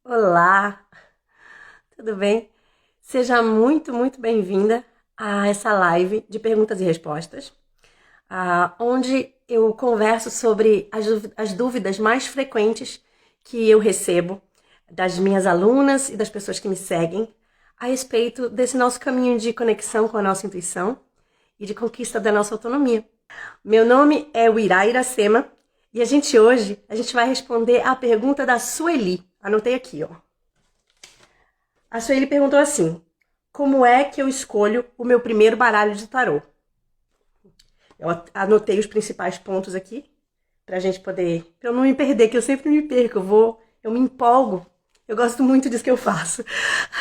Olá, tudo bem? Seja muito bem-vinda a essa live de perguntas e respostas, onde eu converso sobre as dúvidas mais frequentes que eu recebo das minhas alunas e das pessoas que me seguem a respeito desse nosso caminho de conexão com a nossa intuição e de conquista da nossa autonomia. Meu nome é Uirá Iracema e hoje a gente vai responder a pergunta da Sueli. Anotei aqui, ó. A Sueli perguntou assim: como é que eu escolho o meu primeiro baralho de tarô? Eu anotei os principais pontos aqui pra gente poder, pra eu não me perder, que eu sempre me perco, eu me empolgo. Eu gosto muito disso que eu faço.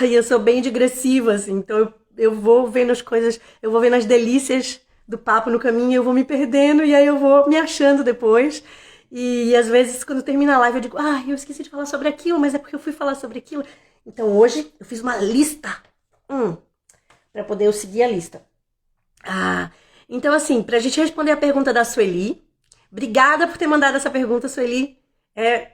Aí eu sou bem digressiva, assim, então eu vou vendo as coisas, eu vou vendo as delícias do papo no caminho, eu vou me perdendo e aí eu vou me achando depois. E às vezes, quando termina a live, eu digo, eu esqueci de falar sobre aquilo, mas é porque eu fui falar sobre aquilo. Então hoje eu fiz uma lista para poder eu seguir a lista. Então assim, pra gente responder a pergunta da Sueli, obrigada por ter mandado essa pergunta, Sueli. É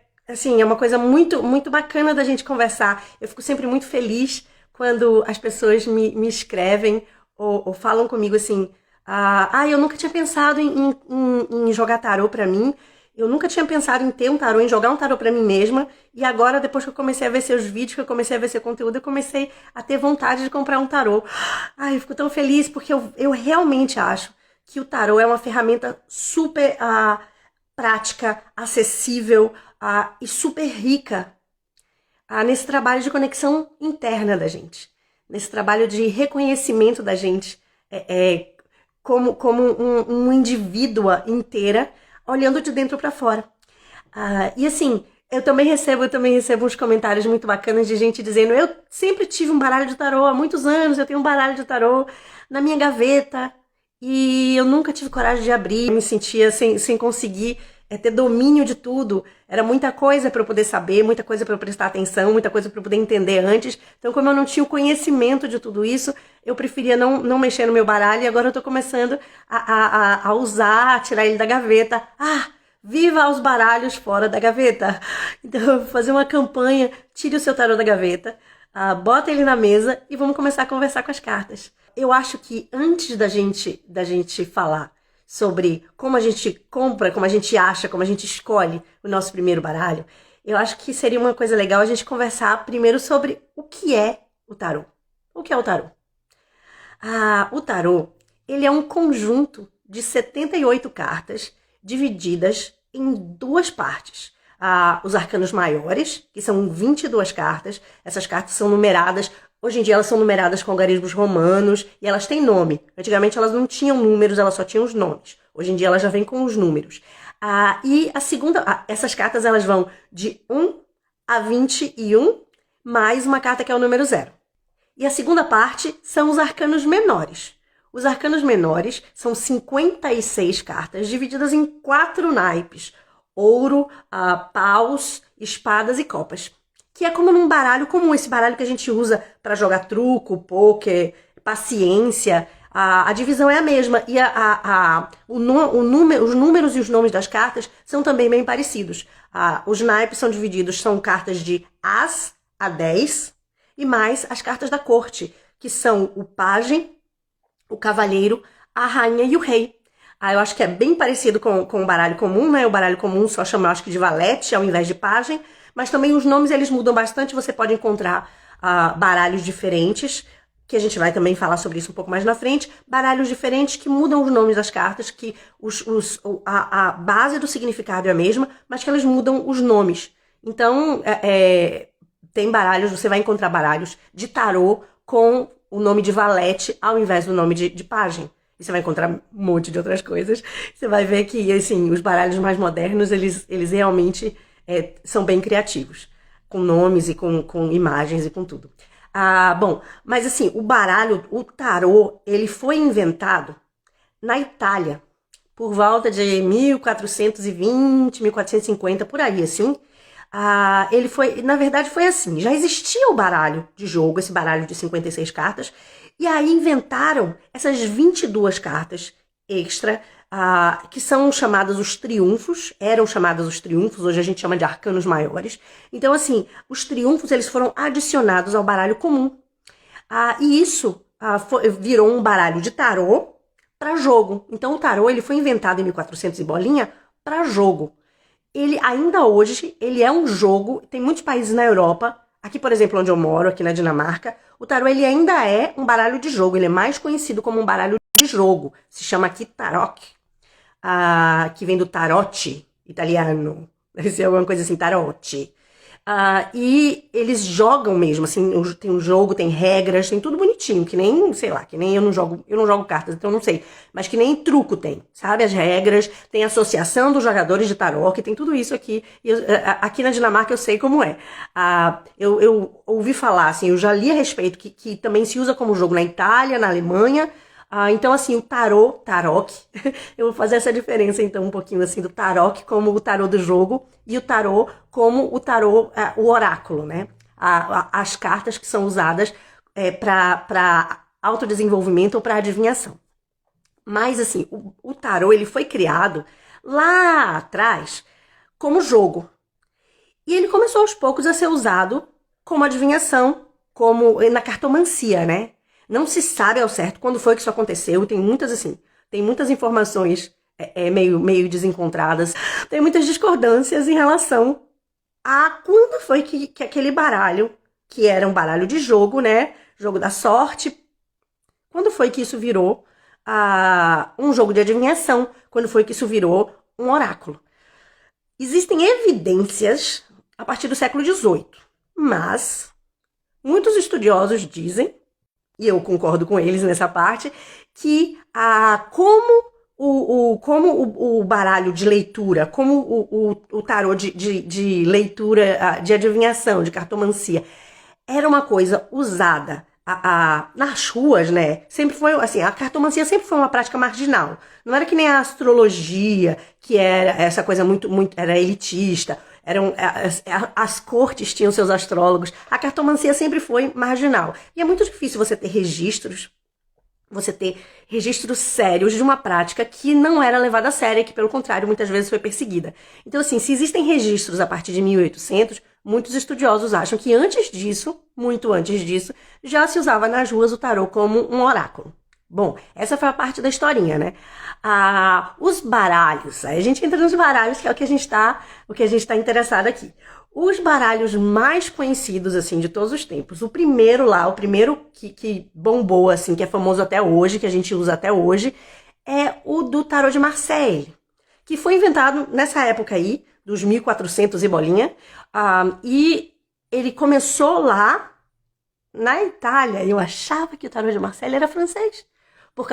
uma coisa muito bacana da gente conversar. Eu fico sempre muito feliz quando as pessoas me escrevem ou falam comigo assim, eu nunca tinha pensado em jogar tarô pra mim, eu nunca tinha pensado em ter um tarô, em jogar um tarô pra mim mesma, e agora, depois que eu comecei a ver seus vídeos, que eu comecei a ver seu conteúdo, eu comecei a ter vontade de comprar um tarô. Eu fico tão feliz porque eu realmente acho que o tarô é uma ferramenta super prática, acessível e super rica nesse trabalho de conexão interna da gente, nesse trabalho de reconhecimento da gente como um indivíduo inteira, olhando de dentro para fora. E assim, eu também recebo uns comentários muito bacanas de gente dizendo: eu sempre tive um baralho de tarô há muitos anos, eu tenho um baralho de tarô na minha gaveta e eu nunca tive coragem de abrir, eu me sentia sem conseguir ter domínio de tudo. Era muita coisa para eu poder saber, muita coisa para eu prestar atenção, muita coisa para eu poder entender antes. Então, como eu não tinha o conhecimento de tudo isso, eu preferia não mexer no meu baralho, e agora eu tô começando a usar, a tirar ele da gaveta. Viva os baralhos fora da gaveta! Então, eu vou fazer uma campanha: tire o seu tarô da gaveta, bota ele na mesa e vamos começar a conversar com as cartas. Eu acho que antes da gente falar sobre como a gente compra, como a gente acha, como a gente escolhe o nosso primeiro baralho, eu acho que seria uma coisa legal a gente conversar primeiro sobre o que é o tarô. O que é o tarô? O tarô, ele é um conjunto de 78 cartas divididas em duas partes. Os arcanos maiores, que são 22 cartas. Essas cartas são numeradas. Hoje em dia elas são numeradas com algarismos romanos e elas têm nome. Antigamente elas não tinham números, elas só tinham os nomes. Hoje em dia elas já vêm com os números. E a segunda, essas cartas elas vão de 1 a 21, mais uma carta que é o número 0. E a segunda parte são os arcanos menores. Os arcanos menores são 56 cartas divididas em 4 naipes: ouro, paus, espadas e copas. Que é como num baralho comum, esse baralho que a gente usa para jogar truco, pôquer, paciência. A divisão é a mesma e os números e os nomes das cartas são também bem parecidos. Os naipes são divididos, são cartas de As a 10 e mais as cartas da corte, que são o pajem, o cavalheiro, a rainha e o rei. Eu acho que é bem parecido com o baralho comum, né? O baralho comum só chama, eu acho que de valete ao invés de pajem, mas também os nomes eles mudam bastante. Você pode encontrar baralhos diferentes, que a gente vai também falar sobre isso um pouco mais na frente, baralhos diferentes que mudam os nomes das cartas, que a base do significado é a mesma, mas que elas mudam os nomes. Então, tem baralhos, você vai encontrar baralhos de tarô com o nome de valete ao invés do nome de pajem. E você vai encontrar um monte de outras coisas. Você vai ver que, assim, os baralhos mais modernos, eles realmente são bem criativos. Com nomes e com imagens e com tudo. Bom, mas assim, o tarô, ele foi inventado na Itália, por volta de 1420, 1450, por aí, assim. Na verdade foi assim, já existia o baralho de jogo, esse baralho de 56 cartas, e aí inventaram essas 22 cartas extra, que são chamados os triunfos, eram chamados os triunfos, hoje a gente chama de arcanos maiores. Então, assim, os triunfos eles foram adicionados ao baralho comum. E isso virou um baralho de tarô para jogo. Então, o tarô ele foi inventado em 1400 e bolinha para jogo. Ele ainda hoje, ele é um jogo, tem muitos países na Europa, aqui, por exemplo, onde eu moro, aqui na Dinamarca, o tarô ele ainda é um baralho de jogo, ele é mais conhecido como um baralho de jogo, se chama aqui tarot, que vem do tarote italiano, deve ser alguma coisa assim, tarote. E eles jogam mesmo, assim, tem um jogo, tem regras, tem tudo bonitinho, que nem, sei lá, que nem eu não jogo cartas, então eu não sei, mas que nem truco tem, sabe? As regras, tem associação dos jogadores de tarô, que tem tudo isso aqui, e aqui na Dinamarca eu sei como é. Eu ouvi falar, assim, eu já li a respeito, que também se usa como jogo na Itália, na Alemanha. Então, assim, o tarot, eu vou fazer essa diferença, então, um pouquinho, assim, do tarot como o tarot do jogo e o tarot como o tarot, o oráculo, né? As cartas que são usadas para autodesenvolvimento ou para adivinhação. Mas, assim, o tarot, ele foi criado lá atrás como jogo. E ele começou aos poucos a ser usado como adivinhação, como na cartomancia, né? Não se sabe ao certo quando foi que isso aconteceu. Tem muitas informações meio desencontradas. Tem muitas discordâncias em relação a quando foi que aquele baralho, que era um baralho de jogo, né? Jogo da sorte. Quando foi que isso virou um jogo de adivinhação? Quando foi que isso virou um oráculo? Existem evidências a partir do século XVIII, mas muitos estudiosos dizem, e eu concordo com eles nessa parte, que como o baralho de leitura, como o tarô de leitura, de adivinhação, de cartomancia, era uma coisa usada nas ruas, né? Sempre foi assim, a cartomancia sempre foi uma prática marginal. Não era que nem a astrologia, que era essa coisa muito era elitista. As cortes tinham seus astrólogos. A cartomancia sempre foi marginal. E é muito difícil você ter registros sérios de uma prática que não era levada a sério e que, pelo contrário, muitas vezes foi perseguida. Então, assim, se existem registros a partir de 1800, muitos estudiosos acham que antes disso, muito antes disso, já se usava nas ruas o tarô como um oráculo. Bom, essa foi a parte da historinha, né? Os baralhos, aí a gente entra nos baralhos, que é o que a gente tá interessado aqui. Os baralhos mais conhecidos, assim, de todos os tempos. O primeiro que bombou, assim, que é famoso até hoje, que a gente usa até hoje, é o do tarô de Marseille, que foi inventado nessa época aí, dos 1400 e bolinha, e ele começou lá na Itália. Eu achava que o tarô de Marseille era francês.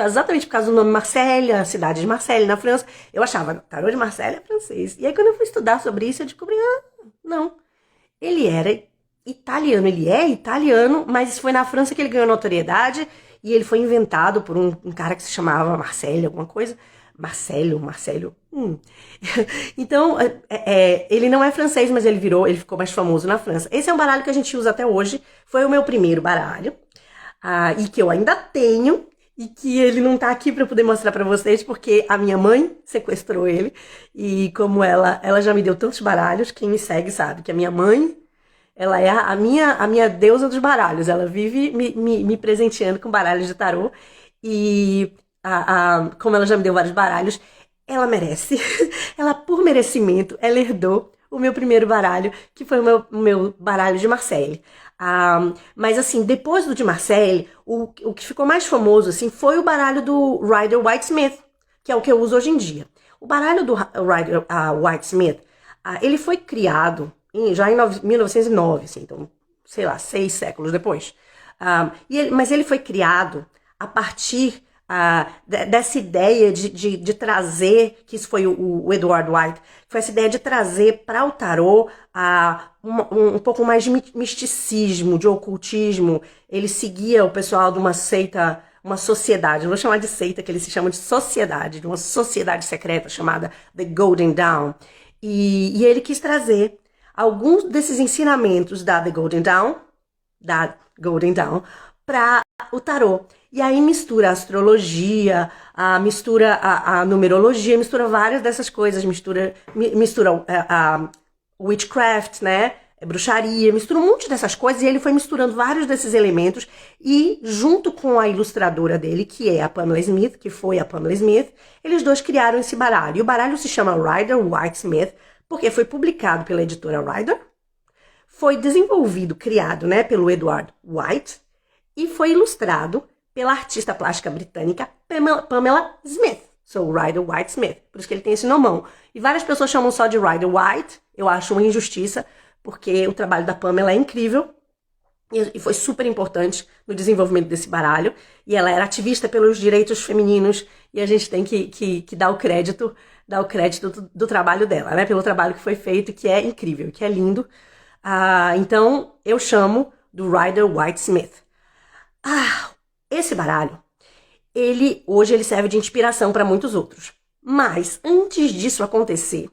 Exatamente por causa do nome Marseille, a cidade de Marseille, na França. Eu achava, tarô de Marseille é francês. E aí, quando eu fui estudar sobre isso, eu descobri, não. Ele era italiano, ele é italiano, mas foi na França que ele ganhou notoriedade e ele foi inventado por um cara que se chamava Marcelo, alguma coisa. Marcelo. Então, ele não é francês, mas ele ficou mais famoso na França. Esse é um baralho que a gente usa até hoje. Foi o meu primeiro baralho, e que eu ainda tenho. E que ele não tá aqui pra eu poder mostrar pra vocês, porque a minha mãe sequestrou ele. E como ela já me deu tantos baralhos, quem me segue sabe que a minha mãe, ela é a minha deusa dos baralhos. Ela vive me presenteando com baralhos de tarô. E como ela já me deu vários baralhos, ela merece. Ela, por merecimento, ela herdou o meu primeiro baralho, que foi o meu baralho de Marseille. Mas assim, depois do de Marseille, o que ficou mais famoso assim, foi o baralho do Rider Waite Smith, que é o que eu uso hoje em dia. O baralho do Rider Waite Smith, ele foi criado já em 1909, assim, então, sei lá, 6 séculos depois. Mas ele foi criado a partir dessa ideia de trazer, que isso foi o Edward White, foi essa ideia de trazer para o tarô um pouco mais de misticismo, de ocultismo. Ele seguia o pessoal de uma seita, uma sociedade, não vou chamar de seita, que eles se chamam de sociedade, de uma sociedade secreta chamada The Golden Dawn. E ele quis trazer alguns desses ensinamentos da Golden Dawn, para o tarô. E aí mistura a astrologia, mistura a numerologia, mistura várias dessas coisas, mistura a witchcraft, né? Bruxaria, mistura um monte dessas coisas e ele foi misturando vários desses elementos e junto com a ilustradora dele, que é a Pamela Smith, que foi a Pamela Smith, eles dois criaram esse baralho. E o baralho se chama Rider-Waite-Smith porque foi publicado pela editora Rider, foi desenvolvido, criado, né, pelo Edward White e foi ilustrado pela artista plástica britânica Pamela Smith. So, Rider-Waite-Smith. Por isso que ele tem esse nomão. E várias pessoas chamam só de Rider-Waite. Eu acho uma injustiça, porque o trabalho da Pamela é incrível e foi super importante no desenvolvimento desse baralho. E ela era ativista pelos direitos femininos e a gente tem que dar o crédito do trabalho dela, né? Pelo trabalho que foi feito, que é incrível, que é lindo. Então, eu chamo do Rider-Waite-Smith. Esse baralho, hoje ele serve de inspiração para muitos outros. Mas, antes disso acontecer,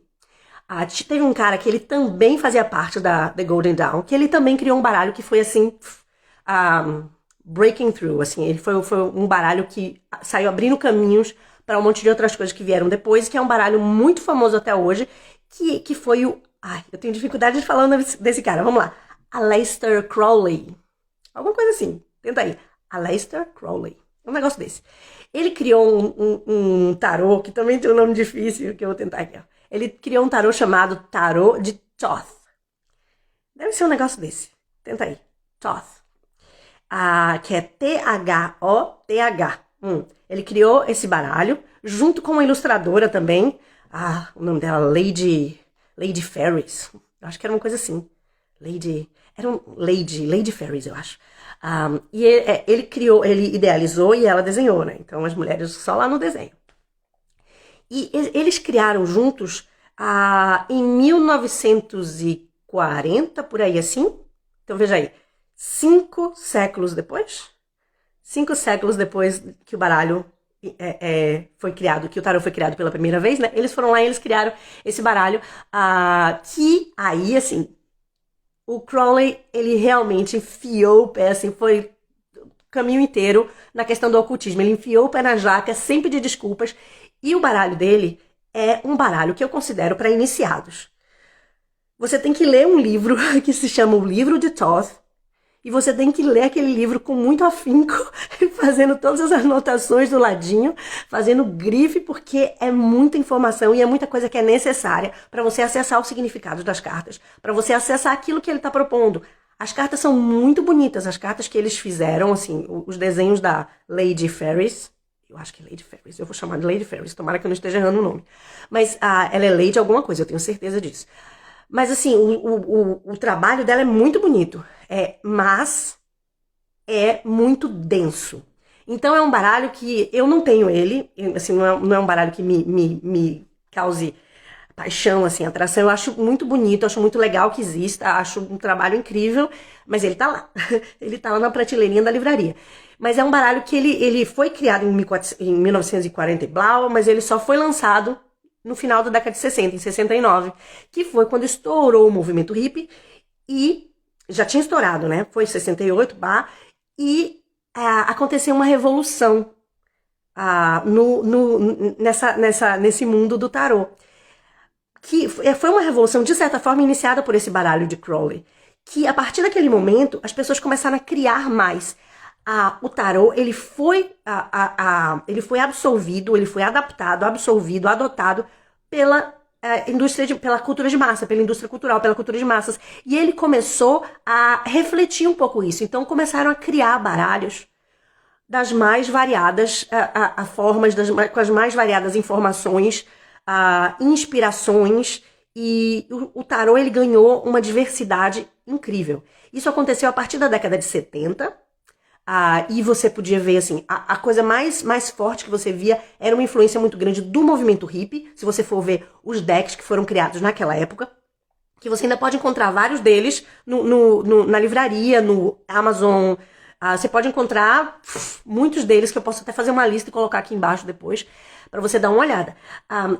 teve um cara que ele também fazia parte da The Golden Dawn, que ele também criou um baralho que foi assim, breaking through, assim, ele foi um baralho que saiu abrindo caminhos para um monte de outras coisas que vieram depois, que é um baralho muito famoso até hoje, que foi o... eu tenho dificuldade de falar desse cara, vamos lá. Aleister Crowley. Alguma coisa assim, tenta aí. Aleister Crowley. Um negócio desse. Ele criou um tarô, que também tem um nome difícil, que eu vou tentar aqui, ó. Ele criou um tarô chamado Tarô de Thoth. Deve ser um negócio desse. Tenta aí. Thoth. Que é T-H-O-T-H. Ele criou esse baralho, junto com uma ilustradora também. O nome dela, Lady Ferris. Eu acho que era uma coisa assim. Lady Ferris, eu acho. E ele idealizou e ela desenhou, né? Então as mulheres só lá no desenho. E eles criaram juntos em 1940, por aí assim. Então veja aí, 5 séculos depois que o baralho foi criado, que o tarô foi criado pela primeira vez, né? Eles foram lá e eles criaram esse baralho, que aí, assim, o Crowley, ele realmente enfiou o pé, assim, foi o caminho inteiro na questão do ocultismo. Ele enfiou o pé na jaca, sem pedir desculpas. E o baralho dele é um baralho que eu considero para iniciados. Você tem que ler um livro que se chama O Livro de Thoth. E você tem que ler aquele livro com muito afinco, fazendo todas as anotações do ladinho, fazendo grife, porque é muita informação e é muita coisa que é necessária para você acessar o significado das cartas, para você acessar aquilo que ele está propondo. As cartas são muito bonitas, as cartas que eles fizeram, assim, os desenhos da Lady Ferris. Eu acho que é Lady Ferris, eu vou chamar de Lady Ferris, tomara que eu não esteja errando o nome. Mas ela é Lady alguma coisa, eu tenho certeza disso. Mas assim, o trabalho dela é muito bonito, mas é muito denso. Então é um baralho que eu não tenho ele, assim, não é um baralho que me cause paixão, assim, atração. Eu acho muito bonito, acho muito legal que exista, acho um trabalho incrível, mas ele tá lá. Ele tá lá na prateleirinha da livraria. Mas é um baralho que ele foi criado em 1940 e blau, mas ele só foi lançado no final da década de 60, em 69, que foi quando estourou o movimento hippie, e já tinha estourado, né? Foi em 68, e aconteceu uma revolução nesse mundo do tarô. Que foi uma revolução, de certa forma, iniciada por esse baralho de Crowley, que a partir daquele momento as pessoas começaram a criar mais. O tarô, ele foi absolvido, ele foi adaptado, absorvido, adotado pela pela cultura de massa, pela indústria cultural, pela cultura de massas. E ele começou a refletir um pouco isso. Então começaram a criar baralhos das mais variadas formas, com as mais variadas informações, inspirações, e o tarô ele ganhou uma diversidade incrível. Isso aconteceu a partir da década de 70, e você podia ver, assim, a coisa mais forte que você via era uma influência muito grande do movimento hippie. Se você for ver os decks que foram criados naquela época, que você ainda pode encontrar vários deles na livraria, no Amazon. Você pode encontrar muitos deles, que eu posso até fazer uma lista e colocar aqui embaixo depois, para você dar uma olhada.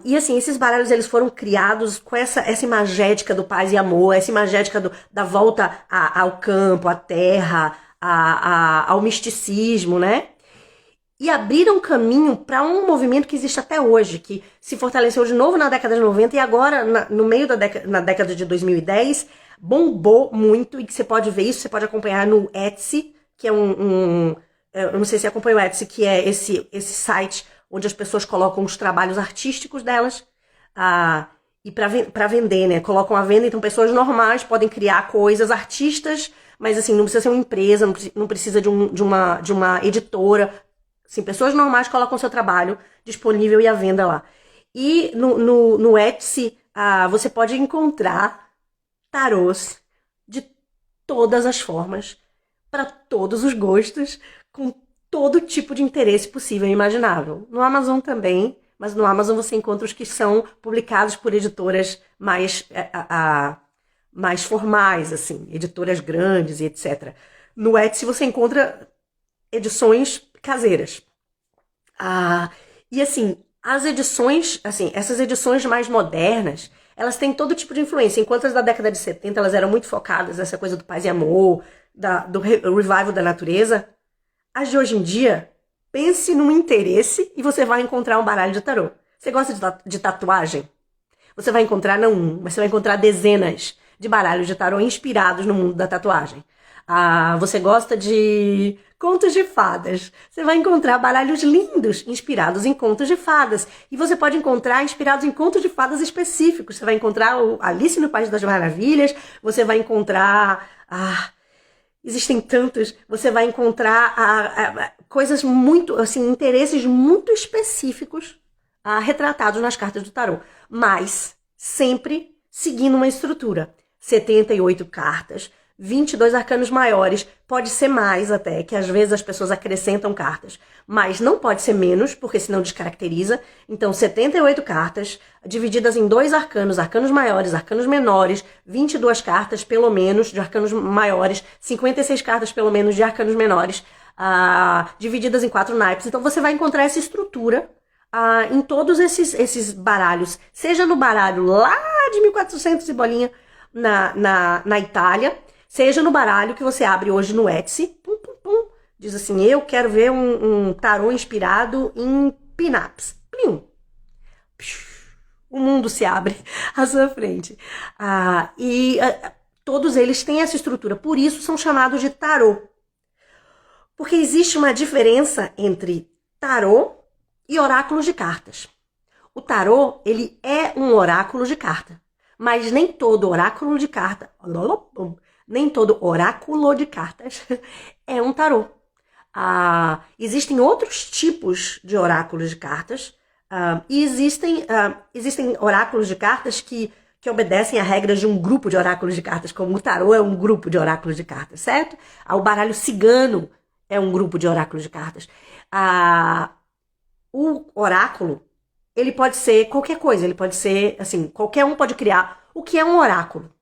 E assim, esses baralhos eles foram criados com essa imagética do paz e amor, essa imagética da volta ao campo, à terra, ao misticismo, né? E abriram caminho para um movimento que existe até hoje, que se fortaleceu de novo na década de 90 e agora, no meio na década de 2010, bombou muito, e que você pode ver isso, você pode acompanhar no Etsy, que é eu não sei se acompanha o Etsy, que é esse site onde as pessoas colocam os trabalhos artísticos delas, e para vender, né? Colocam à venda, então pessoas normais podem criar coisas, artistas, mas assim, não precisa ser uma empresa, não precisa de uma editora. Assim, pessoas normais colocam seu trabalho disponível e à venda lá. E no Etsy, você pode encontrar tarôs de todas as formas, para todos os gostos, com todo tipo de interesse possível e imaginável. No Amazon também, mas no Amazon você encontra os que são publicados por editoras mais formais, assim, editoras grandes e etc. No Etsy você encontra edições caseiras. E assim, as edições, assim, essas edições mais modernas, elas têm todo tipo de influência. Enquanto as da década de 70 elas eram muito focadas nessa coisa do paz e amor, do revival da natureza, as de hoje em dia, pense num interesse e você vai encontrar um baralho de tarô. Você gosta de tatuagem? Você vai encontrar não um, mas você vai encontrar dezenas de baralhos de tarô inspirados no mundo da tatuagem. Você gosta de contos de fadas? Você vai encontrar baralhos lindos inspirados em contos de fadas. E você pode encontrar inspirados em contos de fadas específicos. Você vai encontrar o Alice no País das Maravilhas. Você vai encontrar... existem tantos. Você vai encontrar coisas muito... assim, interesses muito específicos retratados nas cartas do tarô. Mas sempre seguindo uma estrutura. 78 cartas... 22 arcanos maiores, pode ser mais até, que às vezes as pessoas acrescentam cartas, mas não pode ser menos, porque senão descaracteriza. Então 78 cartas, divididas em 2 arcanos, arcanos maiores, arcanos menores, 22 cartas pelo menos de arcanos maiores, 56 cartas pelo menos de arcanos menores, divididas em 4 naipes. Então você vai encontrar essa estrutura em todos esses baralhos, seja no baralho lá de 1400 e bolinha na Itália, seja no baralho que você abre hoje no Etsy, diz assim, eu quero ver um tarô inspirado em pin-ups. O mundo se abre à sua frente. Todos eles têm essa estrutura, por isso são chamados de tarô. Porque existe uma diferença entre tarô e oráculos de cartas. O tarô, ele é um oráculo de carta, mas nem todo oráculo de carta... Nem todo oráculo de cartas é um tarô. Existem outros tipos de oráculos de cartas e existem oráculos de cartas que obedecem a regras de um grupo de oráculos de cartas, como o tarô é um grupo de oráculos de cartas, certo? O baralho cigano é um grupo de oráculos de cartas. O oráculo, ele pode ser qualquer coisa, ele pode ser, assim, qualquer um pode criar. O que é um oráculo?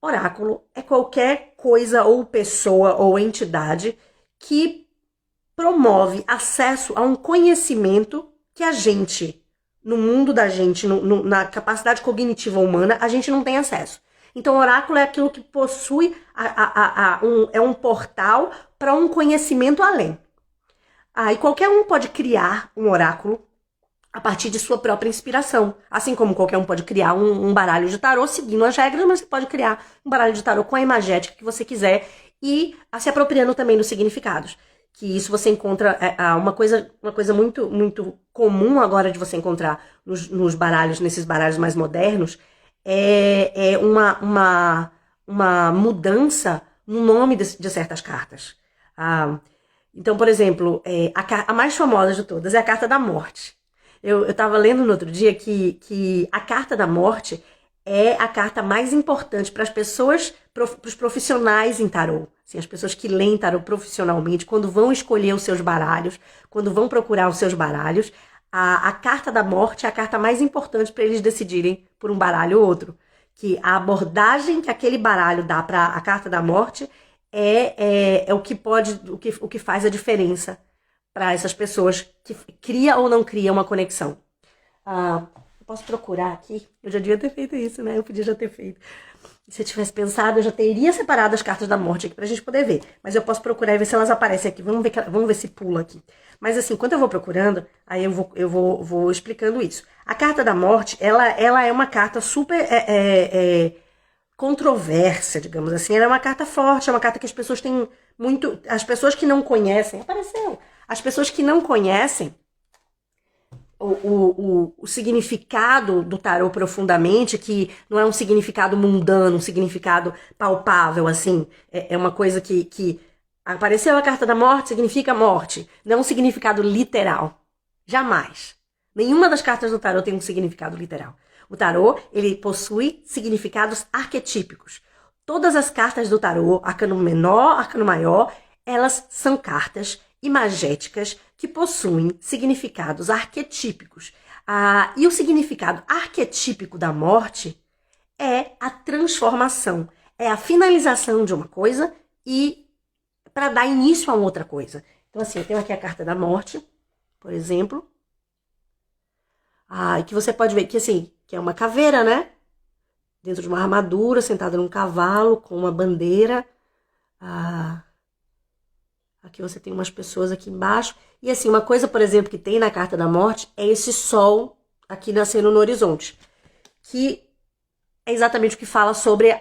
Oráculo é qualquer coisa ou pessoa ou entidade que promove acesso a um conhecimento que a gente, no mundo da gente, na capacidade cognitiva humana, a gente não tem acesso. Então, oráculo é aquilo que possui, é um portal para um conhecimento além. E qualquer um pode criar um oráculo a partir de sua própria inspiração. Assim como qualquer um pode criar um baralho de tarô seguindo as regras, mas você pode criar um baralho de tarô com a imagética que você quiser e se apropriando também dos significados. Que isso você encontra, uma coisa muito, muito comum agora de você encontrar nos baralhos, nesses baralhos mais modernos, é uma mudança no nome de certas cartas. Então, por exemplo, a mais famosa de todas é a carta da morte. Eu estava lendo no outro dia que a carta da morte é a carta mais importante para as pessoas, para os profissionais em tarô. Assim, as pessoas que leem tarô profissionalmente, quando vão escolher os seus baralhos, quando vão procurar os seus baralhos, a carta da morte é a carta mais importante para eles decidirem por um baralho ou outro. Que a abordagem que aquele baralho dá para a carta da morte é o que faz a diferença para essas pessoas que cria ou não cria uma conexão. Eu posso procurar aqui. Eu já devia ter feito isso, né? Eu podia já ter feito. Se eu tivesse pensado, eu já teria separado as cartas da morte aqui pra gente poder ver. Mas eu posso procurar e ver se elas aparecem aqui. Vamos ver se pula aqui. Mas assim, quando eu vou procurando, aí eu vou explicando isso. A carta da morte, ela é uma carta super controversa, digamos assim. Ela é uma carta forte, é uma carta que as pessoas têm muito... As pessoas que não conhecem... Apareceu! As pessoas que não conhecem o significado do tarô profundamente, que não é um significado mundano, um significado palpável, assim. É uma coisa que apareceu a carta da morte, significa morte. Não é um significado literal. Jamais. Nenhuma das cartas do tarô tem um significado literal. O tarô, ele possui significados arquetípicos. Todas as cartas do tarô, arcano menor, arcano maior, elas são cartas imagéticas que possuem significados arquetípicos. E o significado arquetípico da morte é a transformação, é a finalização de uma coisa e para dar início a outra coisa. Então, assim, eu tenho aqui a carta da morte, por exemplo, que você pode ver que, assim, que é uma caveira, né? Dentro de uma armadura, sentada num cavalo, com uma bandeira. Aqui você tem umas pessoas aqui embaixo. E assim, uma coisa, por exemplo, que tem na carta da morte é esse sol aqui nascendo no horizonte. Que é exatamente o que fala sobre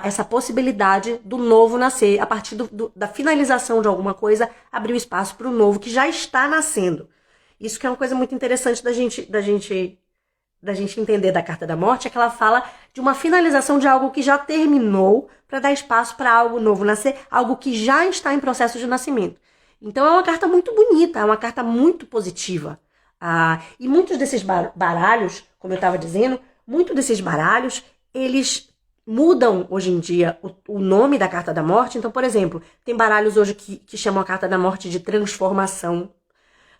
essa possibilidade do novo nascer. A partir da finalização de alguma coisa, abrir o espaço para o novo que já está nascendo. Isso que é uma coisa muito interessante da gente entender da carta da morte, é que ela fala de uma finalização de algo que já terminou para dar espaço para algo novo nascer, algo que já está em processo de nascimento. Então é uma carta muito bonita, é uma carta muito positiva. E muitos desses baralhos, como eu estava dizendo, muitos desses baralhos, eles mudam hoje em dia o nome da carta da morte. Então, por exemplo, tem baralhos hoje que chamam a carta da morte de transformação.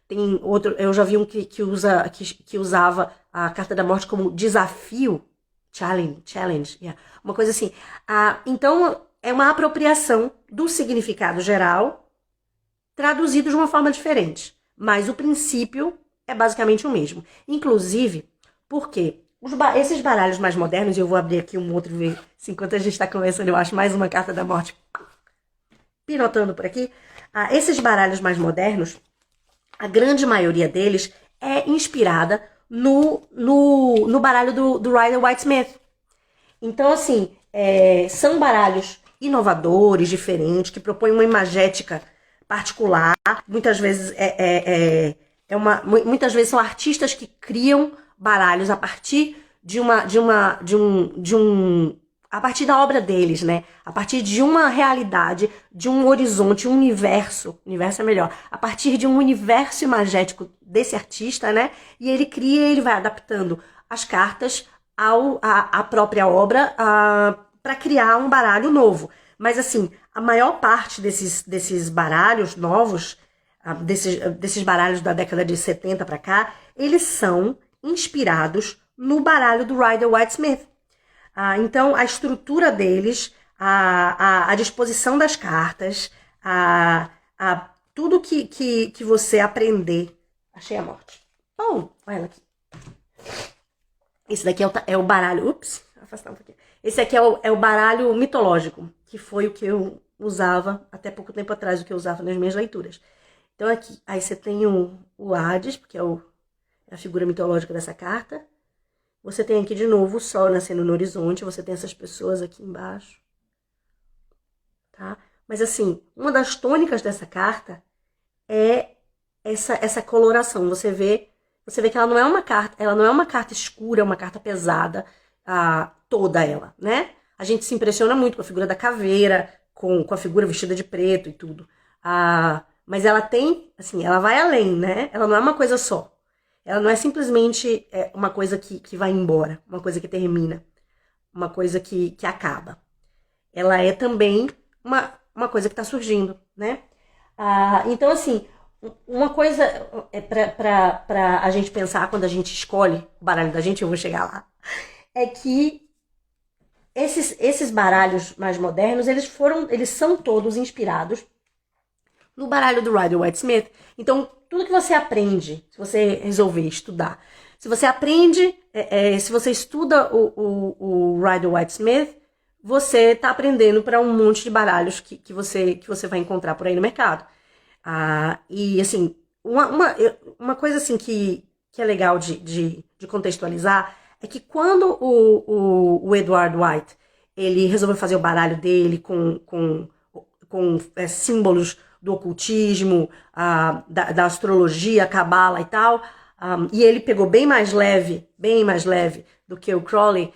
Tem outro, eu já vi um que usava a carta da morte como desafio, challenge, yeah, uma coisa assim. Então, é uma apropriação do significado geral, traduzido de uma forma diferente. Mas o princípio é basicamente o mesmo. Inclusive, porque esses baralhos mais modernos, e eu vou abrir aqui um outro, ver se enquanto a gente está conversando, eu acho mais uma carta da morte pirotando por aqui. Esses baralhos mais modernos, a grande maioria deles é inspirada no baralho do Rider-Waite-Smith. Então, assim, são baralhos inovadores, diferentes, que propõem uma imagética particular. Muitas vezes muitas vezes são artistas que criam baralhos a partir a partir da obra deles, né? A partir de uma realidade, de um horizonte, um universo é melhor, a partir de um universo imagético desse artista, né? E ele cria, ele vai adaptando as cartas à própria obra para criar um baralho novo. Mas assim, a maior parte desses baralhos novos, desses baralhos da década de 70 para cá, eles são inspirados no baralho do Rider-Waite-Smith. Então, a estrutura deles, a disposição das cartas, tudo que você aprender. Achei a morte. Olha ela aqui. Esse daqui é o baralho... Ups, afastar um pouquinho. Esse aqui é o baralho mitológico, que foi o que eu usava até pouco tempo atrás, o que eu usava nas minhas leituras. Então, aqui, aí você tem o Hades, porque é a figura mitológica dessa carta. Você tem aqui de novo o sol nascendo no horizonte, você tem essas pessoas aqui embaixo, tá? Mas assim, uma das tônicas dessa carta é essa coloração. Você vê que ela não é uma carta escura, uma carta pesada, toda ela, né? A gente se impressiona muito com a figura da caveira, com a figura vestida de preto e tudo. Mas ela tem, assim, ela vai além, né? Ela não é uma coisa só. Ela não é simplesmente uma coisa que vai embora, uma coisa que termina, uma coisa que acaba. Ela é também uma coisa que está surgindo, né? Então, assim, uma coisa para a gente pensar quando a gente escolhe o baralho da gente, eu vou chegar lá, é que esses baralhos mais modernos, eles são todos inspirados no baralho do Rider-Waite-Smith. Então, tudo que você aprende, se você resolver estudar, Se você aprende, se você estuda o Rider-Waite-Smith, você está aprendendo para um monte de baralhos que você vai encontrar por aí no mercado. E assim, uma coisa assim que é legal de contextualizar é que quando o Edward White ele resolveu fazer o baralho dele com símbolos do ocultismo, da astrologia, cabala e tal, e ele pegou bem mais leve do que o Crowley,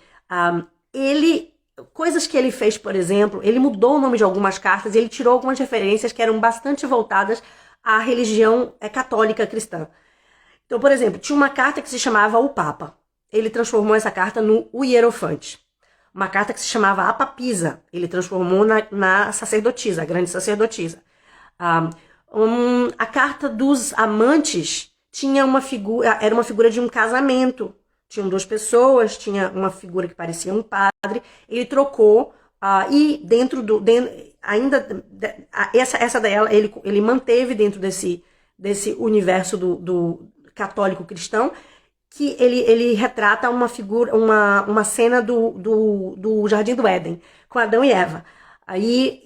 coisas que ele fez, por exemplo, ele mudou o nome de algumas cartas e ele tirou algumas referências que eram bastante voltadas à religião católica cristã. Então, por exemplo, tinha uma carta que se chamava O Papa. Ele transformou essa carta no O Hierofante. Uma carta que se chamava A Papisa. Ele transformou na sacerdotisa, a grande sacerdotisa. A carta dos amantes tinha era uma figura de um casamento. Tinham duas pessoas, tinha uma figura que parecia um padre. Ele trocou e essa dela ele manteve dentro desse universo do católico cristão, que ele retrata uma figura, uma cena do Jardim do Éden, com Adão e Eva. Aí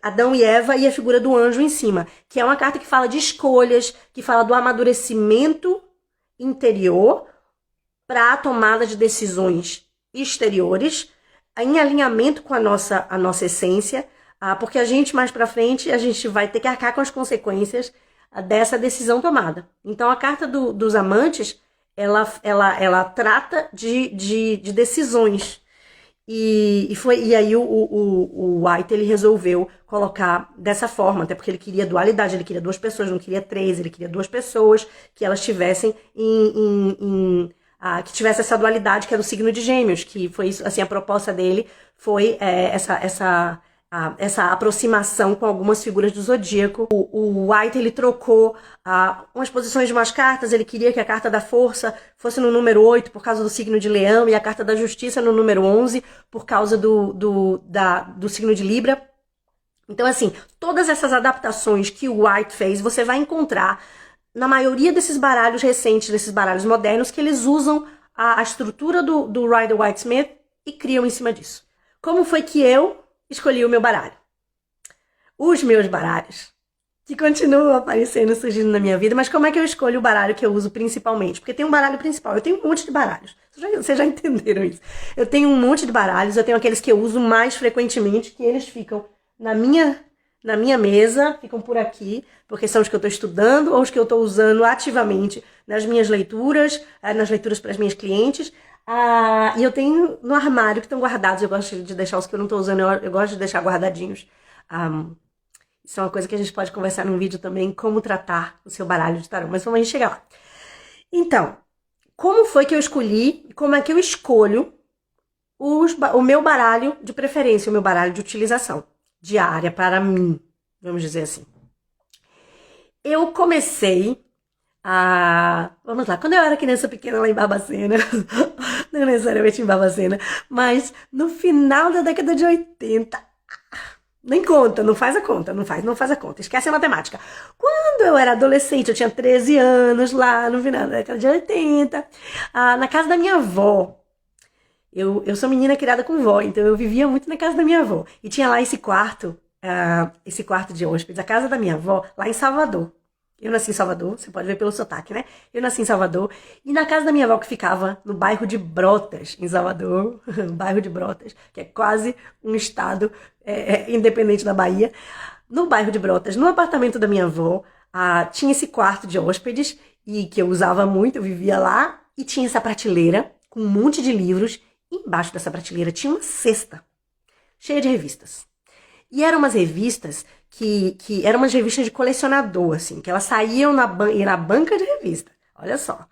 Adão e Eva e a figura do anjo em cima, que é uma carta que fala de escolhas, que fala do amadurecimento interior para a tomada de decisões exteriores, em alinhamento com a nossa essência, porque a gente mais para frente a gente vai ter que arcar com as consequências dessa decisão tomada. Então a carta dos amantes ela trata de decisões. E aí o White ele resolveu colocar dessa forma, até porque ele queria dualidade, ele queria duas pessoas, não queria três, ele queria duas pessoas que elas tivessem que tivesse essa dualidade que era o signo de Gêmeos, que foi isso, assim, a proposta dele foi essa aproximação com algumas figuras do zodíaco. O White ele trocou umas posições de umas cartas, ele queria que a carta da força fosse no número 8 por causa do signo de Leão e a carta da justiça no número 11 por causa do signo de Libra. Então, assim, todas essas adaptações que o White fez, você vai encontrar na maioria desses baralhos recentes, desses baralhos modernos, que eles usam a estrutura do Rider-Waite-Smith e criam em cima disso. Como foi que eu escolhi o meu baralho? Os meus baralhos, que continuam aparecendo, surgindo na minha vida, mas como é que eu escolho o baralho que eu uso principalmente? Porque tem um baralho principal, eu tenho um monte de baralhos. Vocês já entenderam isso. Eu tenho um monte de baralhos, eu tenho aqueles que eu uso mais frequentemente, que eles ficam na minha mesa, ficam por aqui, porque são os que eu estou estudando ou os que eu estou usando ativamente nas minhas leituras, nas leituras para as minhas clientes. E eu tenho no armário que estão guardados, eu gosto de deixar os que eu não estou usando, eu gosto de deixar guardadinhos. Isso é uma coisa que a gente pode conversar num vídeo também, como tratar o seu baralho de tarô, mas vamos chegar lá. Então, como foi que eu escolhi, como é que eu escolho o meu baralho de preferência, o meu baralho de utilização diária para mim, vamos dizer assim. Eu comecei vamos lá, quando eu era criança pequena lá em Barbacena, não necessariamente em Barbacena, mas no final da década de 80, nem conta, não faz a conta, não faz a conta, esquece a matemática. Quando eu era adolescente, eu tinha 13 anos lá no final da década de 80, na casa da minha avó. Eu sou menina criada com vó, então eu vivia muito na casa da minha avó. E tinha lá esse quarto de hóspedes, a casa da minha avó, lá em Salvador. Eu nasci em Salvador, você pode ver pelo sotaque, né? Eu nasci em Salvador. E na casa da minha avó, que ficava no bairro de Brotas, em Salvador, bairro de Brotas, que é quase um estado independente da Bahia. No bairro de Brotas, no apartamento da minha avó, tinha esse quarto de hóspedes, e que eu usava muito, eu vivia lá. E tinha essa prateleira com um monte de livros. Embaixo dessa prateleira tinha uma cesta cheia de revistas. E eram umas revistas que eram umas revistas de colecionador, assim, que elas saíam na banca de revista. Olha só.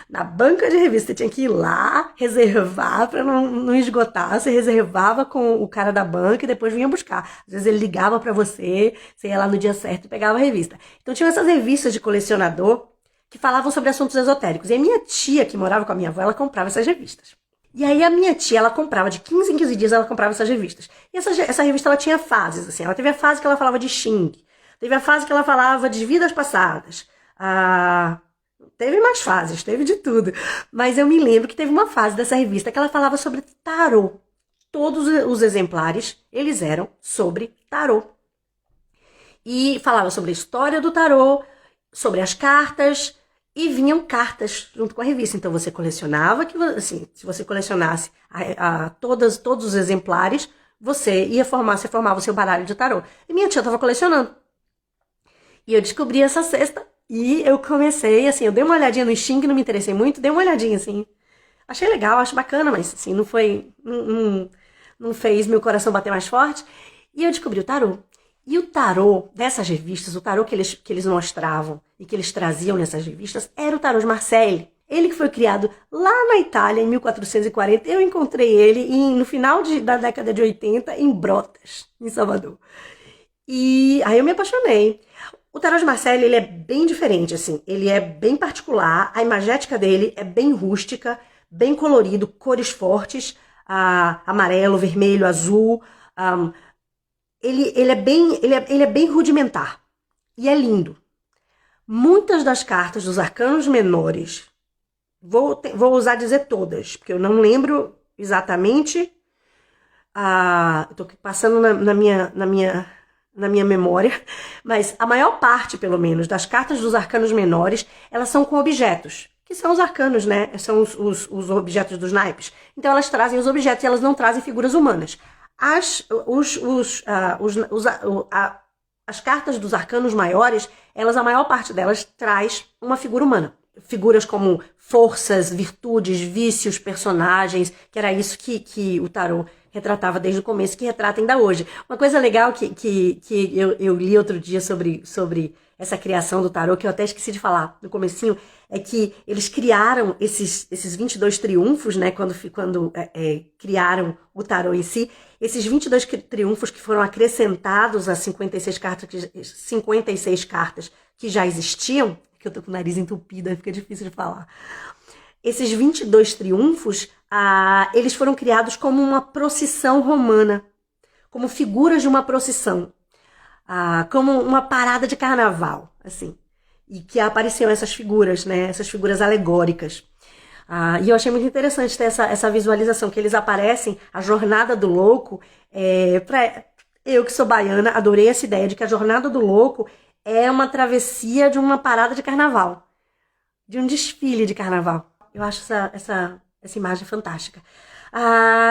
Na banca de revista, você tinha que ir lá, reservar para não esgotar. Você reservava com o cara da banca e depois vinha buscar. Às vezes ele ligava para você ia lá no dia certo e pegava a revista. Então tinha essas revistas de colecionador que falavam sobre assuntos esotéricos. E a minha tia, que morava com a minha avó, ela comprava essas revistas. E aí a minha tia, ela comprava, de 15 em 15 dias, ela comprava essas revistas. E essa revista, ela tinha fases, assim. Ela teve a fase que ela falava de Xing. Teve a fase que ela falava de vidas passadas. teve mais fases, teve de tudo. Mas eu me lembro que teve uma fase dessa revista que ela falava sobre tarô. Todos os exemplares, eles eram sobre tarô. E falava sobre a história do tarô, sobre as cartas, e vinham cartas junto com a revista. Então você colecionava, assim, se você colecionasse todos os exemplares, você formava o seu baralho de tarô. E minha tia estava colecionando. E eu descobri essa cesta e eu comecei, assim, eu dei uma olhadinha no Steam, que não me interessei muito, dei uma olhadinha, assim. Achei legal, acho bacana, mas, assim, não fez meu coração bater mais forte. E eu descobri o tarô. E o tarô dessas revistas, o tarô que eles mostravam e que eles traziam nessas revistas, era o tarô de Marseille. Ele que foi criado lá na Itália, em 1440. Eu encontrei ele no final da década de 80, em Brotas, em Salvador. E aí eu me apaixonei. O tarô de Marseille, ele é bem diferente, assim. Ele é bem particular, a imagética dele é bem rústica, bem colorido, cores fortes, amarelo, vermelho, azul. Ele é bem rudimentar e é lindo. Muitas das cartas dos arcanos menores, vou usar dizer todas, porque eu não lembro exatamente, estou passando na minha memória, mas a maior parte, pelo menos, das cartas dos arcanos menores, elas são com objetos, que são os arcanos, né? São os objetos dos naipes. Então elas trazem os objetos e elas não trazem figuras humanas. As cartas dos arcanos maiores, a maior parte delas traz uma figura humana. Figuras como forças, virtudes, vícios, personagens, que era isso que o tarô retratava desde o começo, que retrata ainda hoje. Uma coisa legal que eu li outro dia sobre essa criação do tarô, que eu até esqueci de falar no comecinho, é que eles criaram esses 22 triunfos, né, quando criaram o tarô em si, esses 22 triunfos que foram acrescentados às 56 cartas que já existiam, que eu tô com o nariz entupido, aí fica difícil de falar. Esses 22 triunfos, eles foram criados como uma procissão romana, como figuras de uma procissão, como uma parada de carnaval, assim. E que apareciam essas figuras, né? Essas figuras alegóricas. E eu achei muito interessante ter essa visualização, que eles aparecem, a Jornada do Louco. Eu que sou baiana, adorei essa ideia de que a Jornada do Louco é uma travessia de uma parada de carnaval, de um desfile de carnaval. Eu acho essa imagem fantástica.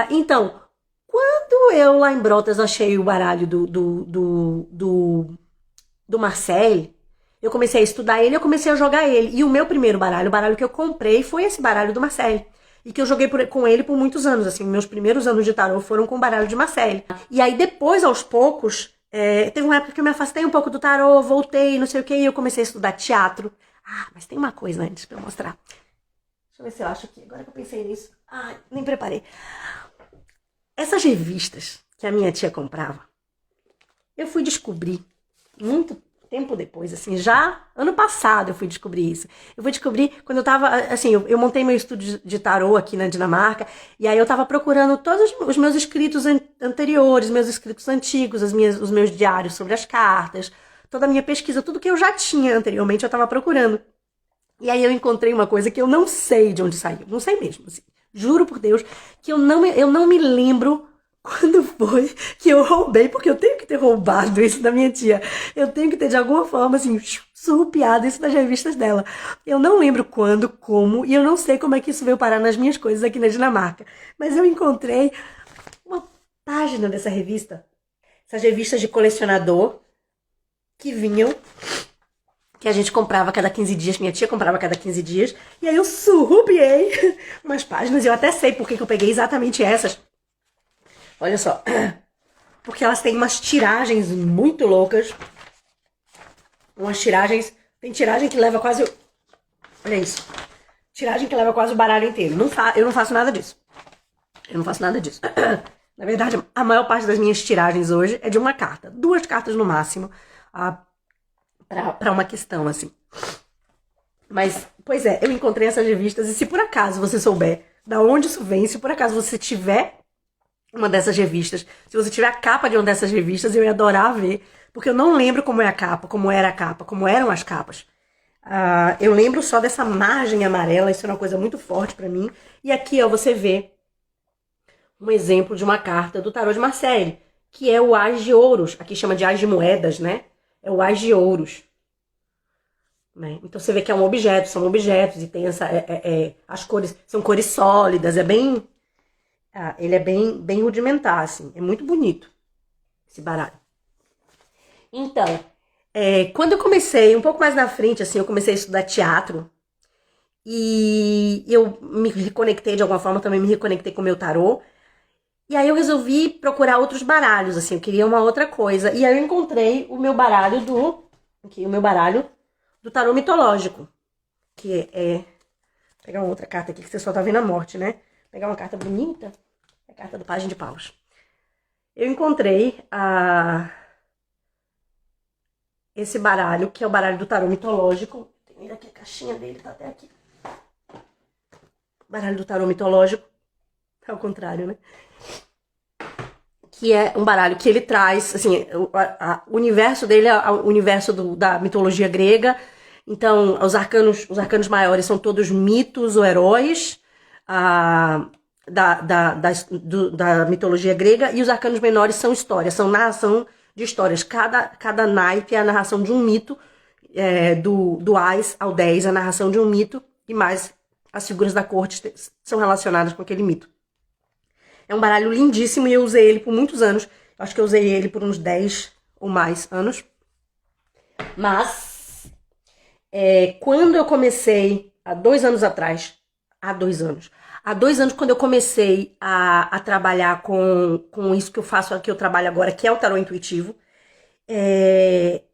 Então, quando eu lá em Brotas achei o baralho do Marseille, eu comecei a estudar ele, eu comecei a jogar ele. E o meu primeiro baralho, o baralho que eu comprei, foi esse baralho do Marseille. E que eu joguei com ele por muitos anos. Assim, meus primeiros anos de tarô foram com o baralho de Marseille. E aí depois, aos poucos, teve uma época que eu me afastei um pouco do tarô, voltei, não sei o que, e eu comecei a estudar teatro. Mas tem uma coisa antes pra eu mostrar. Deixa eu ver se eu acho aqui. Agora que eu pensei nisso. Nem preparei. Essas revistas que a minha tia comprava, eu fui descobrir muito tempo depois, assim, já ano passado eu fui descobrir isso. Eu fui descobrir quando eu tava, assim, eu montei meu estúdio de tarô aqui na Dinamarca, e aí eu tava procurando todos os meus escritos anteriores, meus escritos antigos, os meus diários sobre as cartas, toda a minha pesquisa, tudo que eu já tinha anteriormente eu tava procurando. E aí eu encontrei uma coisa que eu não sei de onde saiu, não sei mesmo, assim. Juro por Deus que eu não me lembro quando foi que eu roubei, porque eu tenho que ter roubado isso da minha tia. Eu tenho que ter, de alguma forma, assim, surrupiado isso das revistas dela. Eu não lembro quando, como, e eu não sei como é que isso veio parar nas minhas coisas aqui na Dinamarca. Mas eu encontrei uma página dessa revista. Essas revistas de colecionador que vinham, que a gente comprava a cada 15 dias, minha tia comprava a cada 15 dias, e aí eu surrupiei umas páginas, e eu até sei por que eu peguei exatamente essas. Olha só, porque elas têm umas tiragens muito loucas, tem tiragem que leva quase, olha isso, tiragem que leva quase o baralho inteiro. Eu não faço nada disso. Na verdade, a maior parte das minhas tiragens hoje é de uma carta, 2 cartas no máximo, para uma questão, assim. Mas, pois é, eu encontrei essas revistas, e se por acaso você souber da onde isso vem, se por acaso você tiver uma dessas revistas, se você tiver a capa de uma dessas revistas, eu ia adorar ver, porque eu não lembro como é a capa, como era a capa, como eram as capas. Eu lembro só dessa margem amarela, isso é uma coisa muito forte pra mim. E aqui, ó, você vê um exemplo de uma carta do tarô de Marseille, que é o As de Ouros. Aqui chama de As de Moedas, né? É o As de Ouros. Né? Então você vê que é um objeto, são objetos, e tem as cores, são cores sólidas, ele é bem rudimentar, assim, é muito bonito esse baralho. Então, quando eu comecei, um pouco mais na frente, assim, eu comecei a estudar teatro, e eu me reconectei de alguma forma, também me reconectei com o meu tarô, e aí eu resolvi procurar outros baralhos, assim, eu queria uma outra coisa, e aí eu encontrei o meu baralho do tarô mitológico, que é... Vou pegar uma outra carta aqui, que você só tá vendo a morte, né? Vou pegar uma carta bonita, a carta do Pajem de Paus. Eu encontrei esse baralho, que é o baralho do tarô mitológico. Tem aqui a caixinha dele, tá até aqui. Baralho do tarô mitológico. Ao contrário, né? Que é um baralho que ele traz, assim, o universo dele é o universo da mitologia grega. Então, os arcanos maiores são todos mitos ou heróis da mitologia grega, e os arcanos menores são histórias, são narração de histórias. Cada naipe é a narração de um mito, do Ás ao 10, a narração de um mito, e mais as figuras da corte são relacionadas com aquele mito. É um baralho lindíssimo e eu usei ele por muitos anos. Acho que eu usei ele por uns 10 ou mais anos. Mas, quando eu comecei, há 2 anos atrás, quando eu comecei a trabalhar com isso que eu faço, que eu trabalho agora, que é o tarô intuitivo,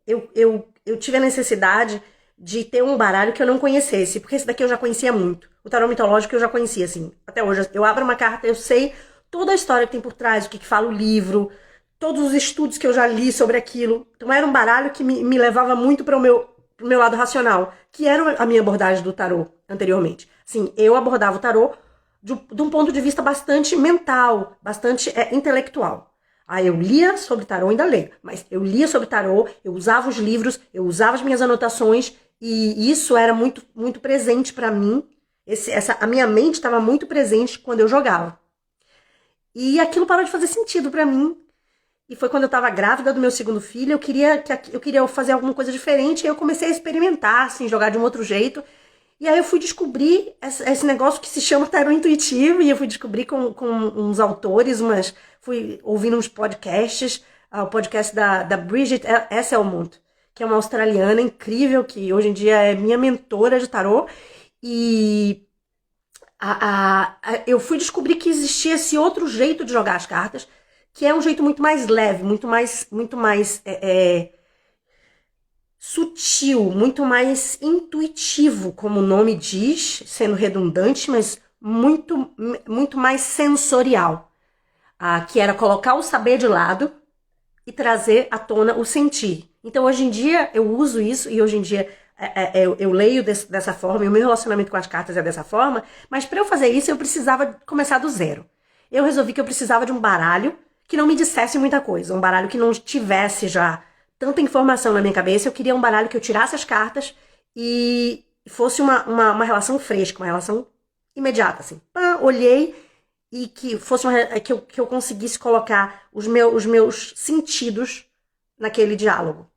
eu tive a necessidade de ter um baralho que eu não conhecesse, porque esse daqui eu já conhecia muito. O tarô mitológico eu já conhecia, assim, até hoje. Eu abro uma carta, eu sei toda a história que tem por trás, o que fala o livro, todos os estudos que eu já li sobre aquilo. Então era um baralho que me levava muito para o meu lado racional, que era a minha abordagem do tarô anteriormente. Assim, eu abordava o tarô de um ponto de vista bastante mental, bastante intelectual. Aí eu lia sobre tarô, ainda leio, mas eu lia sobre tarô, eu usava os livros, eu usava as minhas anotações, e isso era muito, muito presente para mim. A minha mente estava muito presente quando eu jogava. E aquilo parou de fazer sentido para mim. E foi quando eu tava grávida do meu segundo filho, eu queria fazer alguma coisa diferente, e eu comecei a experimentar, assim, jogar de um outro jeito. E aí eu fui descobrir esse negócio que se chama tarô intuitivo, e eu fui descobrir com uns autores, fui ouvindo uns podcasts, o podcast da Bridget Esselmont, que é uma australiana incrível, que hoje em dia é minha mentora de tarô, e eu fui descobrir que existia esse outro jeito de jogar as cartas, que é um jeito muito mais leve, muito mais sutil, muito mais intuitivo, como o nome diz, sendo redundante, mas muito, muito mais sensorial. Que era colocar o saber de lado e trazer à tona o sentir. Então, hoje em dia, eu uso isso, e hoje em dia eu leio dessa forma, e o meu relacionamento com as cartas é dessa forma, mas para eu fazer isso, eu precisava começar do zero. Eu resolvi que eu precisava de um baralho que não me dissesse muita coisa, um baralho que não tivesse já tanta informação na minha cabeça. Eu queria um baralho que eu tirasse as cartas e fosse uma relação fresca, uma relação imediata, assim. Olhei, e que fosse que eu conseguisse colocar os meus sentidos naquele diálogo,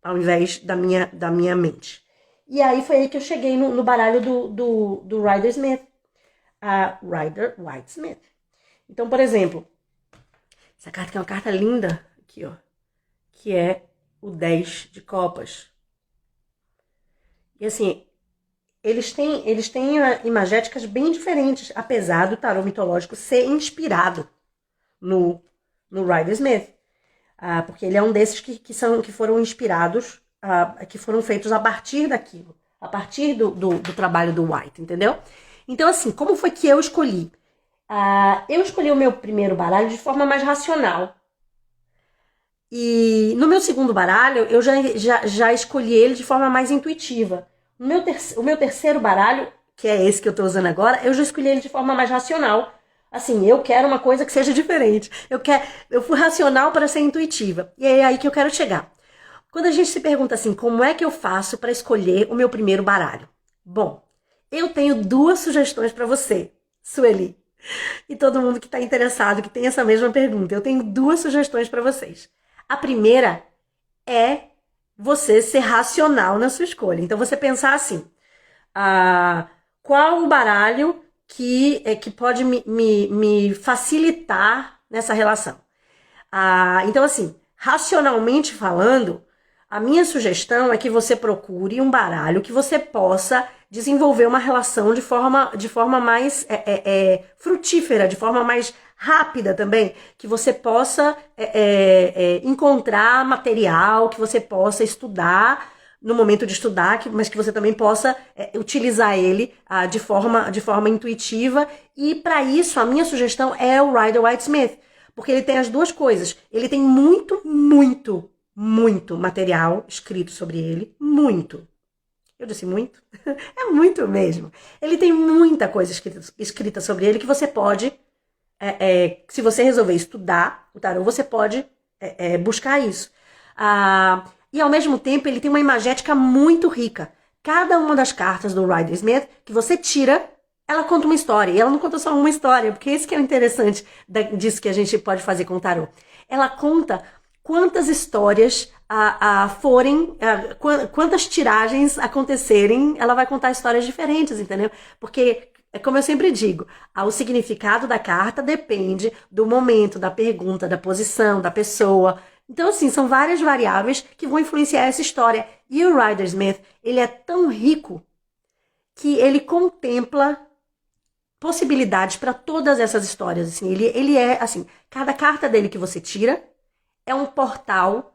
ao invés da minha mente. E aí foi aí que eu cheguei no baralho do Rider-Smith. Rider-Waite-Smith. Então, por exemplo, essa carta que é uma carta linda, aqui, ó, que é o 10 de copas. E assim, eles têm imagéticas bem diferentes, apesar do tarô mitológico ser inspirado no Rider-Smith. Porque ele é um desses que foram inspirados, que foram feitos a partir daquilo, a partir do trabalho do White, entendeu? Então, assim, como foi que eu escolhi? Eu escolhi o meu primeiro baralho de forma mais racional. E no meu segundo baralho, eu já escolhi ele de forma mais intuitiva. O meu terceiro baralho, que é esse que eu tô usando agora, eu já escolhi ele de forma mais racional. Assim, eu quero uma coisa que seja diferente. Eu fui racional para ser intuitiva. E é aí que eu quero chegar. Quando a gente se pergunta assim, como é que eu faço para escolher o meu primeiro baralho? Bom, eu tenho 2 sugestões para você, Sueli, e todo mundo que está interessado, que tem essa mesma pergunta. Eu tenho 2 sugestões para vocês. A primeira é você ser racional na sua escolha. Então, você pensar assim, qual o baralho que pode me facilitar nessa relação? Então, assim, racionalmente falando, a minha sugestão é que você procure um baralho que você possa desenvolver uma relação de forma mais frutífera, de forma mais rápida também, que você possa encontrar material, que você possa estudar no momento de estudar, mas que você também possa utilizar ele de forma intuitiva. E para isso, a minha sugestão é o Rider-Waite-Smith, porque ele tem as 2 coisas. Ele tem muito, muito, muito material escrito sobre ele. Muito. Eu disse muito? É muito mesmo. Ele tem muita coisa escrita sobre ele que você pode, se você resolver estudar o tarô, você pode buscar isso. E ao mesmo tempo ele tem uma imagética muito rica. Cada uma das cartas do Rider-Smith que você tira, ela conta uma história. E ela não conta só uma história, porque esse que é o interessante disso que a gente pode fazer com o tarô. Ela conta quantas histórias quantas tiragens acontecerem, ela vai contar histórias diferentes, entendeu? Porque, como eu sempre digo, o significado da carta depende do momento, da pergunta, da posição, da pessoa. Então, assim, são várias variáveis que vão influenciar essa história. E o Rider-Smith, ele é tão rico que ele contempla possibilidades para todas essas histórias. Assim, ele é, assim, cada carta dele que você tira é um portal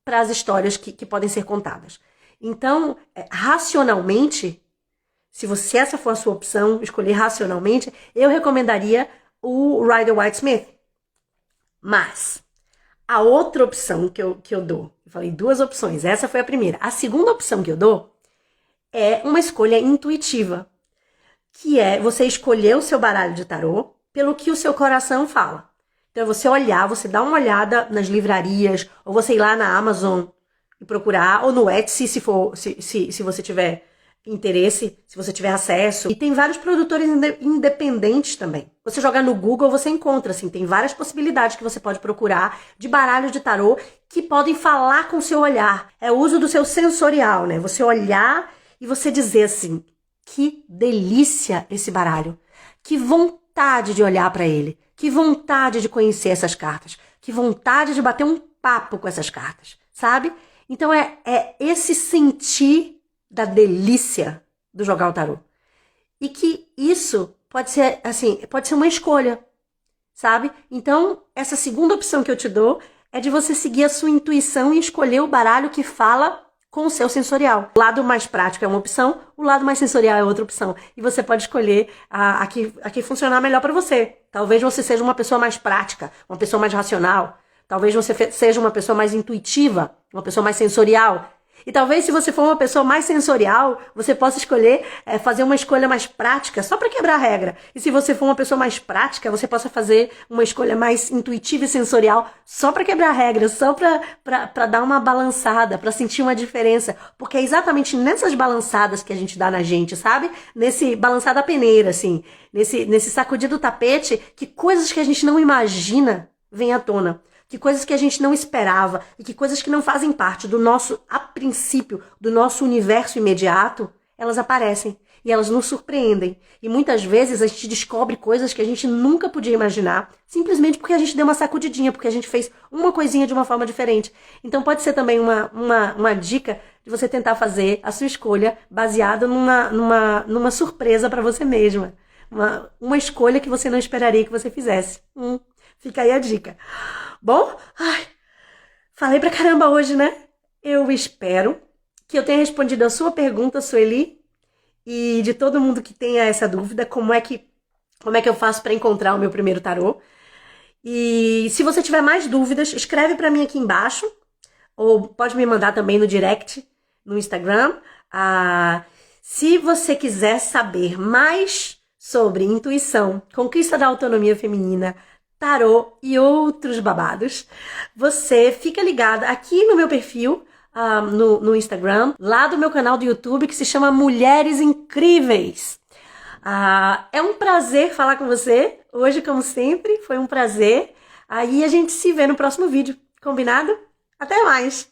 para as histórias que podem ser contadas. Então, racionalmente, se essa for a sua opção, escolher racionalmente, eu recomendaria o Rider-Waite-Smith. Mas a outra opção que eu dou, eu falei 2 opções, essa foi a primeira. A segunda opção que eu dou é uma escolha intuitiva, que é você escolher o seu baralho de tarô pelo que o seu coração fala. Então, é você olhar, você dar uma olhada nas livrarias, ou você ir lá na Amazon e procurar, ou no Etsy, se você tiver interesse, se você tiver acesso. E tem vários produtores independentes também. Você jogar no Google, você encontra, assim, tem várias possibilidades que você pode procurar de baralhos de tarô que podem falar com o seu olhar. É o uso do seu sensorial, né? Você olhar e você dizer assim, que delícia esse baralho. Que vontade de olhar para ele. Que vontade de conhecer essas cartas. Que vontade de bater um papo com essas cartas, sabe? Então é esse sentir da delícia do jogar o tarô. E que isso pode ser, assim, pode ser uma escolha, sabe? Então, essa segunda opção que eu te dou é de você seguir a sua intuição e escolher o baralho que fala com o seu sensorial. O lado mais prático é uma opção, o lado mais sensorial é outra opção. E você pode escolher a que funcionar melhor para você. Talvez você seja uma pessoa mais prática, uma pessoa mais racional. Talvez você seja uma pessoa mais intuitiva, uma pessoa mais sensorial. E talvez, se você for uma pessoa mais sensorial, você possa escolher fazer uma escolha mais prática, só para quebrar a regra. E se você for uma pessoa mais prática, você possa fazer uma escolha mais intuitiva e sensorial, só para quebrar a regra, só para dar uma balançada, para sentir uma diferença. Porque é exatamente nessas balançadas que a gente dá na gente, sabe? Nesse balançar da peneira, assim. Nesse sacudir do tapete, que coisas que a gente não imagina vêm à tona. Que coisas que a gente não esperava e que coisas que não fazem parte do nosso, a princípio, do nosso universo imediato, elas aparecem e elas nos surpreendem. E muitas vezes a gente descobre coisas que a gente nunca podia imaginar, simplesmente porque a gente deu uma sacudidinha, porque a gente fez uma coisinha de uma forma diferente. Então pode ser também uma dica de você tentar fazer a sua escolha baseada numa surpresa para você mesma. Uma escolha que você não esperaria que você fizesse. Fica aí a dica. Bom, falei pra caramba hoje, né? Eu espero que eu tenha respondido a sua pergunta, Sueli, e de todo mundo que tenha essa dúvida, como é que eu faço para encontrar o meu primeiro tarô. E se você tiver mais dúvidas, escreve para mim aqui embaixo, ou pode me mandar também no direct, no Instagram. Se você quiser saber mais sobre intuição, conquista da autonomia feminina, tarô e outros babados, você fica ligado aqui no meu perfil, no Instagram, lá do meu canal do YouTube, que se chama Mulheres Incríveis. É um prazer falar com você. Hoje, como sempre, foi um prazer. Aí a gente se vê no próximo vídeo. Combinado? Até mais!